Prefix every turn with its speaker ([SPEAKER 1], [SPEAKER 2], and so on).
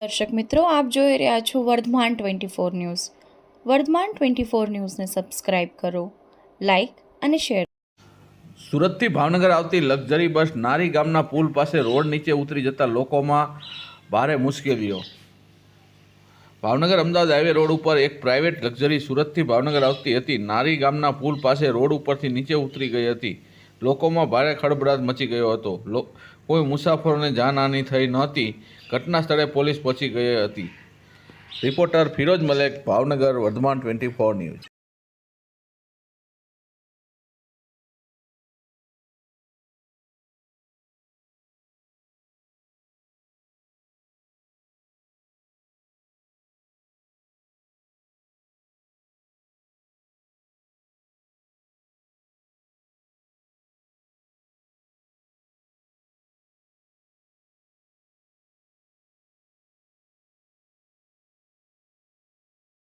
[SPEAKER 1] દર્શક મિત્રો, આપ જોઈ રહ્યા છો વર્ધમાન 24 ન્યૂઝ. વર્ધમાન 24 ન્યૂઝને સબસ્ક્રાઇબ કરો, લાઇક અને શેર.
[SPEAKER 2] સુરતથી ભાવનગર આવતી લક્ઝરી બસ નારી ગામના પુલ પાસે રોડ નીચે ઉતરી જતા લોકોમાં ભારે મુશ્કેલીઓ. ભાવનગર અમદાવાદ હાઈવે રોડ ઉપર એક પ્રાઇવેટ લક્ઝરી સુરતથી ભાવનગર આવતી હતી. નારી ગામના પુલ પાસે રોડ ઉપરથી નીચે ઉતરી ગઈ હતી. લોકોમાં ભારે ખળભળાટ મચી ગયો હતો. કોઈ મુસાફરોને જાનહાનિ થઈ નહોતી. ઘટના સ્થળે પોલીસ પહોંચી ગઈ હતી. Reporter Firoz Malek, Bhavnagar, Vardhman 24 news.